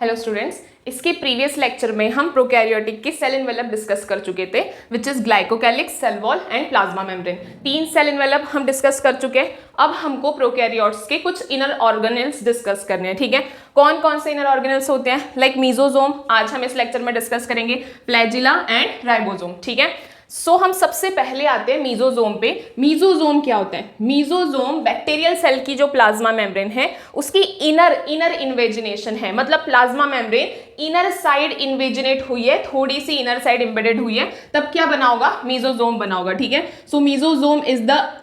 Hello students, इसके previous lecture में हम प्रोकैरियोटिक के सेल इनवेलप डिस्कस कर चुके थे, which is glycocalyx, cell wall and plasma membrane. 3 cell envelope हम डिस्कस कर चुके हैं। अब हमको प्रोकैरियोट्स के कुछ इनर ऑर्गेनेल्स डिस्कस करने हैं। ठीक है, कौन कौन से इनर ऑर्गेनेल्स होते हैं? लाइक मीजोजोम, आज हम इस लेक्चर में डिस्कस करेंगे, फ्लैजिला एंड राइबोसोम। ठीक है, सो हम सबसे पहले आते हैं मीजोजोम पे। मीजोजोम क्या होता है? मीजोजोम बैक्टीरियल सेल की जो प्लाज्मा मेम्ब्रेन है उसकी इनर इन्वेजिनेशन है। मतलब plasma membrane inner side invaginate हुई है, थोड़ी सी इनर साइड एम्बेडेड हुई है, तब क्या बना होगा? मीजोजोम बना होगा। ठीक है, so mesosome is the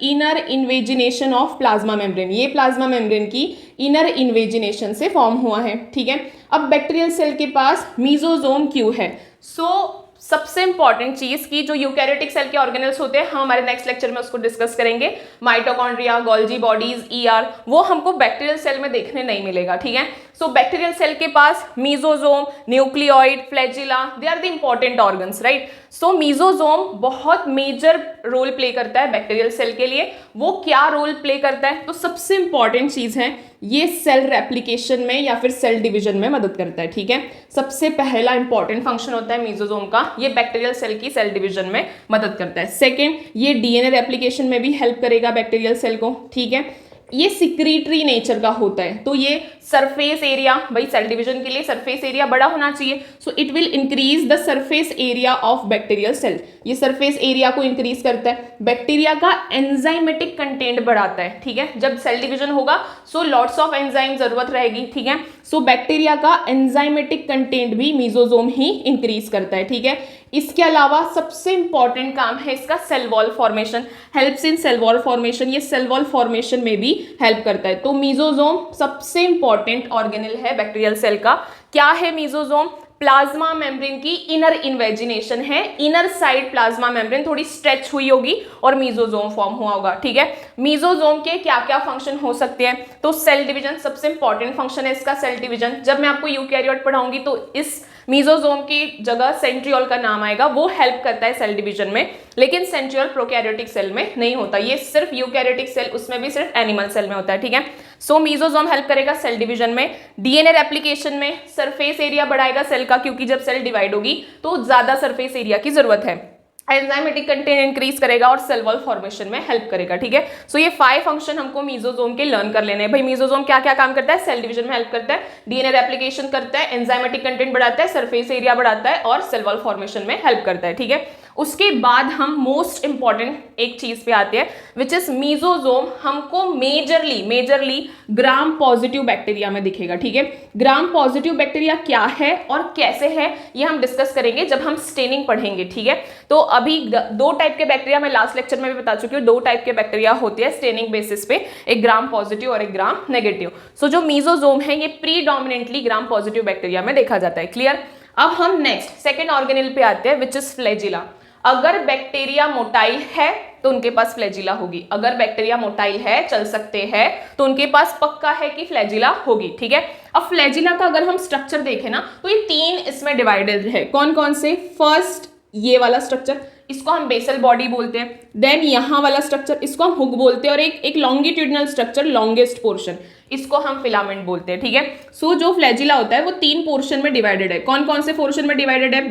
inner invagination of plasma membrane. ये प्लाज्मा मेम्ब्रेन की इनर इन्वेजिनेशन से फॉर्म हुआ है। ठीक है, अब बैक्टीरियल सेल के पास मीजोजोम क्यों है? सो सबसे इंपॉर्टेंट चीज की जो यूकैरियोटिक सेल के ऑर्गेनेल्स होते हैं, हम हमारे नेक्स्ट लेक्चर में उसको डिस्कस करेंगे। माइटोकॉन्ड्रिया, गोल्जी बॉडीज, ईआर, वो हमको बैक्टीरियल सेल में देखने नहीं मिलेगा। ठीक है, सो बैक्टीरियल सेल के पास mesosome, nucleoid, flagella, they are the important organs, right. So mesosome बहुत मेजर रोल प्ले करता है बैक्टीरियल सेल के लिए। वो क्या रोल प्ले करता है? तो सबसे इंपॉर्टेंट चीज है, ये सेल रेप्लिकेशन में या फिर सेल डिवीजन में मदद करता है। ठीक है, सबसे पहला इंपॉर्टेंट फंक्शन होता है मीजोजोम का, ये बैक्टीरियल सेल की सेल डिवीजन में मदद करता है। सेकंड, ये डीएनए रेप्लिकेशन में भी हेल्प करेगा बैक्टीरियल सेल को। ठीक है, ये सिक्रीटरी नेचर का होता है, तो ये सरफेस एरिया, भाई सेल डिवीजन के लिए सरफेस एरिया बड़ा होना चाहिए, so it will increase the surface area of bacterial cell. ये सरफेस एरिया को इंक्रीज करता है, बैक्टीरिया का एंजाइमेटिक कंटेंट बढ़ाता है। ठीक है, जब सेल डिवीजन होगा सो लॉट्स ऑफ एंजाइम जरूरत रहेगी। ठीक है, सो बैक्टीरिया का एंजाइमेटिक कंटेंट भी मीजोजोम ही इंक्रीज करता है। ठीक है, इसके अलावा सबसे इंपॉर्टेंट काम है इसका cell wall formation, helps in cell wall formation. ये सेल वॉल फॉर्मेशन में भी हेल्प करता है। तो मीजोजोम सबसे इंपॉर्टेंट ऑर्गेनेल है बैक्टीरियल सेल का। क्या है मीजोजोम? प्लाज्मा मेम्ब्रेन की इनर इन्वेजिनेशन है। इनर साइड प्लाज्मा मेम्ब्रेन थोड़ी स्ट्रेच हुई होगी और मीजोजोम फॉर्म हुआ होगा। ठीक है, मीजोजोम के क्या क्या फंक्शन हो सकते हैं? तो सेल डिवीजन सबसे इंपॉर्टेंट फंक्शन है इसका, सेल डिवीजन। जब मैं आपको यूकैरियोट पढ़ाऊंगी तो इस मीजोजोम की जगह सेंट्रियोल का नाम आएगा, वो हेल्प करता है सेल डिवीजन में, लेकिन सेंट्रियोल प्रोकैरियोटिक सेल में नहीं होता। ये सिर्फ यूकैरियोटिक सेल, उसमें भी सिर्फ एनिमल सेल में होता है। ठीक है, सो मीजोजोम हेल्प करेगा सेल डिवीजन में, डीएनए रेप्लिकेशन में, सरफेस एरिया बढ़ाएगा सेल का, क्योंकि जब सेल डिवाइड होगी तो ज्यादा सरफेस एरिया की जरूरत है, एंजाइमेटिक कंटेंट इंक्रीज करेगा और सेल वॉल फॉर्मेशन में हेल्प करेगा। ठीक है, सो ये 5 फंक्शन हमको मीजोजोम के लर्न कर लेने हैं। भाई मीजोजोम क्या क्या काम करता है? सेल डिवीजन में हेल्प करता है, डीएनए रेप्लिकेशन करता है, एंजाइमेटिक कंटेंट बढ़ाता है, सरफेस एरिया बढ़ाता है और सेल वॉल फॉर्मेशन में हेल्प करता है। ठीक है, उसके बाद हम मोस्ट इंपॉर्टेंट एक चीज पे आते हैं, विच इज मीजोजोम हमको मेजरली ग्राम पॉजिटिव बैक्टीरिया में दिखेगा। ठीक है, ग्राम पॉजिटिव बैक्टीरिया क्या है और कैसे है ये हम डिस्कस करेंगे जब हम स्टेनिंग पढ़ेंगे। ठीक है, तो अभी 2 टाइप के बैक्टीरिया मैं लास्ट लेक्चर में भी बता चुकी हूँ, 2 टाइप के बैक्टीरिया होते हैं स्टेनिंग बेसिस पे, एक ग्राम पॉजिटिव और एक ग्राम नेगेटिव। सो जो मीजोजोम है ये प्रीडोमिनेंटली ग्राम पॉजिटिव बैक्टीरिया में देखा जाता है। क्लियर? अब हम नेक्स्ट सेकेंड ऑर्गेनेल पे आते हैं, विच इज फ्लैजिला। अगर बैक्टीरिया मोटाइल है तो उनके पास फ्लैजिला होगी। अगर बैक्टीरिया मोटाइल है, चल सकते हैं, तो उनके पास पक्का है कि फ्लैजिला होगी। ठीक है, अब फ्लैजिला का अगर हम स्ट्रक्चर देखें ना तो ये 3 इसमें डिवाइडेड है। कौन कौन से? फर्स्ट ये वाला स्ट्रक्चर, इसको हम बेसल बॉडी बोलते हैं। देन यहाँ वाला स्ट्रक्चर, इसको हम हुक बोलते हैं, और एक लॉन्गिट्यूडनल स्ट्रक्चर, लॉन्गेस्ट पोर्शन, इसको हम फिलामेंट बोलते हैं। ठीक है, सो जो फ्लैजिला होता है वो 3 पोर्शन में डिवाइडेड है। कौन कौन से पोर्शन में डिवाइडेड है?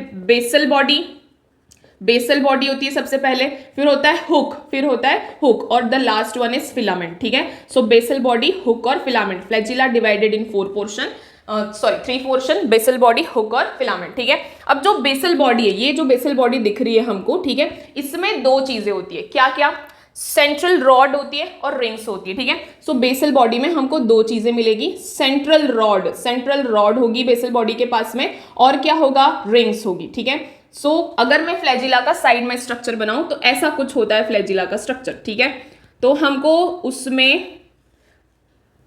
बेसल बॉडी होती है सबसे पहले, फिर होता है हुक, और the last one is filament. ठीक है, सो बेसल बॉडी, हुक और filament. Flagella divided in 4 portion, 3 portion, basal body, hook और फिलामेंट। ठीक है, अब जो बेसल बॉडी है, ये जो बेसल बॉडी दिख रही है हमको, ठीक है, इसमें 2 चीजें होती है। क्या क्या? सेंट्रल रॉड होती है और रिंग्स होती है। ठीक है, सो बेसल बॉडी में हमको 2 चीजें मिलेगी, सेंट्रल रॉड होगी बेसल बॉडी के पास में, और क्या होगा? रिंग्स होगी। ठीक है, सो अगर मैं फ्लैजिला का साइड में स्ट्रक्चर बनाऊं तो ऐसा कुछ होता है फ्लैजिला का स्ट्रक्चर। ठीक है, तो हमको उसमें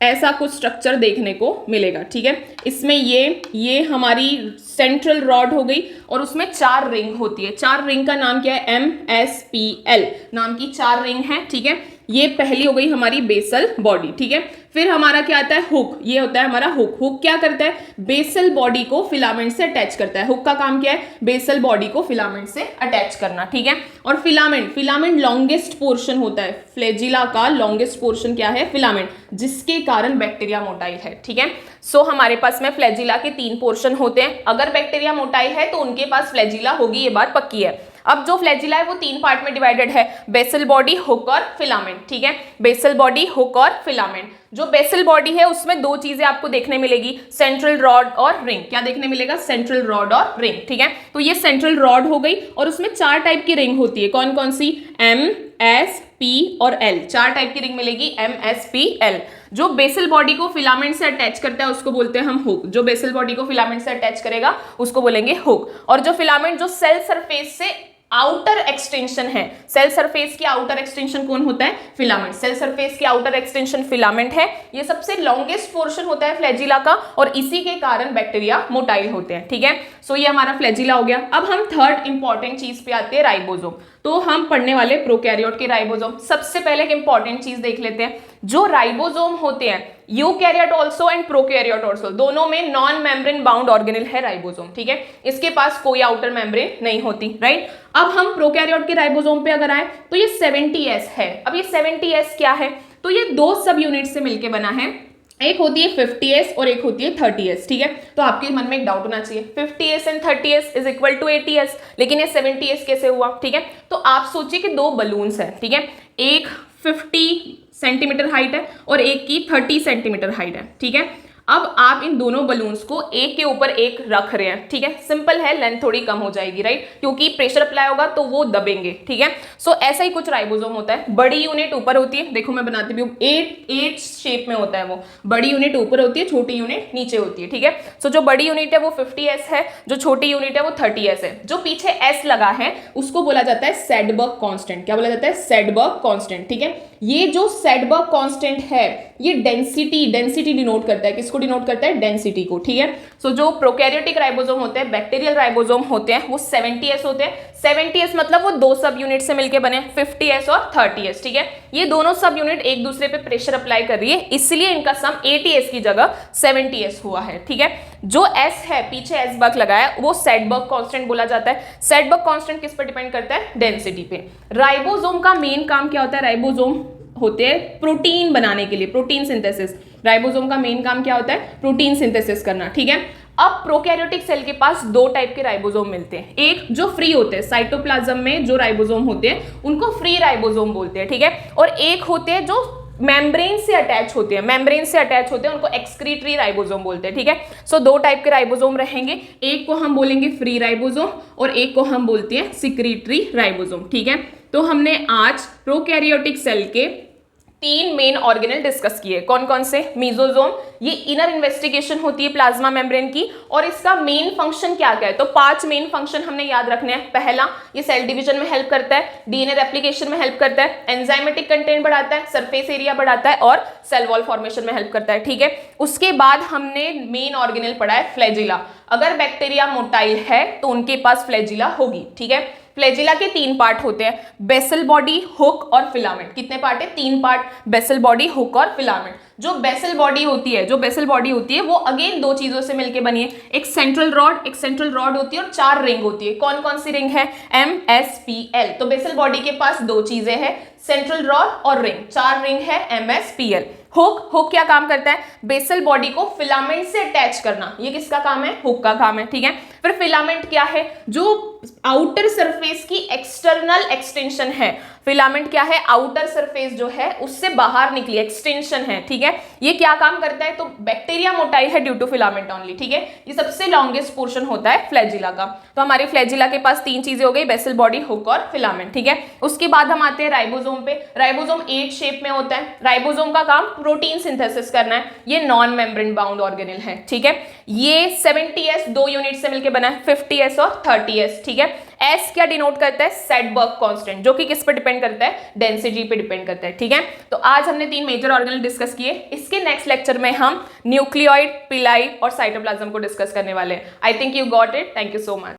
ऐसा कुछ स्ट्रक्चर देखने को मिलेगा। ठीक है, इसमें ये हमारी सेंट्रल रॉड हो गई और उसमें 4 रिंग होती है। 4 रिंग का नाम क्या है? MSPL नाम की 4 रिंग है। ठीक है, ये पहली हो गई हमारी बेसल बॉडी। ठीक है, फिर हमारा क्या आता है, हुक, ये होता है हमारा हुक। हुक क्या करता है, बेसल बॉडी को फिलामेंट से अटैच करता है। हुक का काम क्या है, बेसल बॉडी को फिलामेंट से अटैच करना, ठीक है। और फिलामेंट, फिलामेंट लॉन्गेस्ट पोर्शन होता है, फ्लैजिला का लॉन्गेस्ट पोर्शन क्या है, फिलामेंट, जिसके कारण बैक्टीरिया मोटाइल है, ठीक है। सो हमारे पास में फ्लैजिला के 3 पोर्शन होते हैं। अगर बैक्टीरिया मोटाइल है तो उनके पास फ्लैजिला होगी, ये बात पक्की है। अब जो फ्लैजिला है वो 3 पार्ट में डिवाइडेड है, बेसल बॉडी, हुक और फिलामेंट, ठीक है। बेसल बॉडी, हुक और फिलामेंट। जो बेसल बॉडी है उसमें 2 चीजें आपको देखने मिलेगी, सेंट्रल रॉड और रिंग। क्या देखने मिलेगा, सेंट्रल रॉड और रिंग, ठीक है। तो ये सेंट्रल रॉड हो गई और उसमें 4 टाइप की रिंग होती है। कौन कौन सी, M, S, P और L, 4 टाइप की रिंग मिलेगी, M, S, P, L। जो बेसल बॉडी को फिलामेंट से अटैच करता है उसको बोलते हैं हम हुक। जो बेसल बॉडी को फिलामेंट से अटैच करेगा उसको बोलेंगे हुक। और जो फिलामेंट जो सेल सरफेस से आउटर एक्सटेंशन है, सेल सरफेस की आउटर एक्सटेंशन कौन होता है, फिलामेंट। सेल सरफेस की आउटर एक्सटेंशन फिलामेंट है, ये सबसे लॉन्गेस्ट पोर्शन होता है फ्लैजिला का और इसी के कारण बैक्टीरिया मोटाइल होते हैं, ठीक है। सो ये हमारा फ्लैजिला हो गया। अब हम थर्ड इंपॉर्टेंट चीज पे आते हैं, राइबोसोम। तो हम पढ़ने वाले प्रोकैरियोट के राइबोसोम। सबसे पहले एक इंपॉर्टेंट चीज देख लेते हैं, जो राइबोसोम होते हैं, eukaryote also and prokaryote also, दोनों में नॉन मेम्ब्रेन बाउंड ऑर्गेनेल है राइबोसोम, ठीक है। इसके पास कोई आउटर मेम्ब्रेन नहीं होती, राइट। अब हम प्रोकैरियोट के राइबोसोम पे अगर आए तो ये 70S है। अब ये 70S क्या है, तो ये 2 सब यूनिट से मिलकर बना है, एक होती है 50S और एक होती है 30S, ठीक है। तो आपके मन में एक डाउट होना चाहिए, 50S and 30S is equal to 80S, लेकिन ये 70S कैसे हुआ, ठीक है। तो आप सोचिए कि 2 बलून्स हैं, ठीक है, एक 50 सेंटीमीटर हाइट है और एक की 30 सेंटीमीटर हाइट है, ठीक है। अब आप इन दोनों बलून्स को एक के ऊपर एक रख रहे हैं, ठीक है। सिंपल है, लेंथ थोड़ी कम हो जाएगी, राइट, क्योंकि प्रेशर अप्लाई होगा तो वो दबेंगे, ठीक है। सो ऐसा ही कुछ राइबोसोम होता है। बड़ी यूनिट ऊपर होती है, देखो मैं बनाती भी हूँ, 8 शेप में होता है वो। बड़ी यूनिट ऊपर होती है, छोटी यूनिट नीचे होती है, ठीक है। सो जो बड़ी यूनिट है वो 50S है, जो छोटी यूनिट है वो 30S है। जो पीछे S लगा है उसको बोला जाता है सेडबर्ग कांस्टेंट। क्या बोला जाता है, सेडबर्ग कांस्टेंट, ठीक है। ये जो सेडबर्ग कांस्टेंट है ये डेंसिटी डिनोट करता है, किसको डिनोट करता है, डेंसिटी को, ठीक है। सो जो प्रोकैरियोटिक राइबोसोम होते हैं, बैक्टीरियल राइबोसोम होते हैं, वो 70S होते हैं। 70S मतलब वो 2 सब यूनिट से मिलकर बने, 50S और 30S, ठीक है। ये दोनों सब यूनिट एक दूसरे पे प्रेशर अप्लाई कर रही है, इसलिए इनका सम 80S की जगह 70S हुआ है, ठीक है। जो S है, पीछे S बर्ग लगाया, वो सेडबर्ग कांस्टेंट बोला जाता है। सेडबर्ग कांस्टेंट किस पर डिपेंड करता है, डेंसिटी पे। राइबोसोम का मेन काम क्या होता है, राइबोसोम होते हैं प्रोटीन बनाने के लिए, प्रोटीन सिंथेसिस। राइबोसोम का मेन काम क्या होता है, प्रोटीन सिंथेसिस करना, ठीक है। अब प्रोकैरियोटिक सेल के पास 2 टाइप के राइबोसोम मिलते हैं, एक जो फ्री होते हैं, साइटोप्लाज्म में जो राइबोसोम होते हैं उनको फ्री राइबोसोम बोलते हैं, ठीक है। और एक होते हैं जो मेम्ब्रेन से अटैच होते हैं, मेम्ब्रेन से अटैच होते हैं, उनको एक्सक्रीटरी राइबोसोम बोलते हैं, ठीक है। सो 2 टाइप के राइबोसोम रहेंगे, एक को हम बोलेंगे फ्री राइबोसोम और एक को हम बोलते हैं सिक्रीटरी राइबोसोम, ठीक है। तो हमने आज प्रोकैरियोटिक सेल के 3 मेन ऑर्गेनेल डिस्कस किए। कौन कौन से, मेसोसोम, ये इनर इन्वेस्टिगेशन होती है प्लाज्मा मेम्ब्रेन की, और इसका मेन फंक्शन क्या क्या है, तो 5 मेन फंक्शन हमने याद रखने हैं। पहला, ये सेल डिवीजन में हेल्प करता है, डीएनए रेप्लिकेशन में हेल्प करता है, एंजाइमेटिक कंटेंट बढ़ाता है, सरफेस एरिया बढ़ाता है और सेल वॉल फॉर्मेशन में हेल्प करता है, ठीक है। उसके बाद हमने मेन ऑर्गेनेल पढ़ा है फ्लैजिला। अगर बैक्टीरिया मोटाइल है तो उनके पास फ्लैजिला होगी, ठीक है। फ्लैजिला के 3 पार्ट होते हैं, बेसल बॉडी, हुक और फिलामेंट। कितने पार्ट है, 3 पार्ट, बेसल बॉडी, हुक और फिलामेंट। जो बेसल बॉडी होती है वो अगेन 2 चीजों से मिलकर बनी है, एक सेंट्रल रॉड होती है और 4 रिंग होती है। कौन कौन सी रिंग है, M, S, P, L। तो बेसल बॉडी के पास 2 चीजें हैं, सेंट्रल रॉड और रिंग, 4 रिंग है, M, S, P, L। Hook क्या काम करता है, बेसल बॉडी को फिलामेंट से अटैच करना, ये किसका काम है, हुक का काम है, ठीक है। फिर फिलामेंट क्या है, जो आउटर सरफेस की एक्सटर्नल एक्सटेंशन है। फिलामेंट क्या है, आउटर सरफेस जो है उससे बाहर निकली एक्सटेंशन है, ठीक है। ये क्या काम करता है, तो बैक्टीरिया मोटाइल है ड्यू टू फिलामेंट ओनली, ठीक है। ये सबसे लॉन्गेस्ट पोर्शन होता है फ्लैजिला का। तो हमारे फ्लैजिला के पास 3 चीजें हो गई, बेसल बॉडी, हुक और फिलामेंट, ठीक है। उसके बाद हम आते हैं राइबोसोम पे। राइबोसोम 8 शेप में होता है। राइबोसोम का काम प्रोटीन सिंथेसिस करना है, ये नॉन मेम्ब्रेन बाउंड ऑर्गेनेल है, ठीक है। ये 70S 2 यूनिट से मिलकर बना है, 50S और 30S, ठीक है। S क्या डिनोट करता है, सेडबर्ग कांस्टेंट, जो कि किस पर डिपेंड करता है, डेंसिटी पे डिपेंड करता है, ठीक है। तो आज हमने 3 मेजर ऑर्गेनेल डिस्कस किए। इसके नेक्स्ट लेक्चर में हम न्यूक्लियोइड, पिलाई और साइटोप्लाज्म को डिस्कस करने वाले हैं। I think you got it. Thank you so much.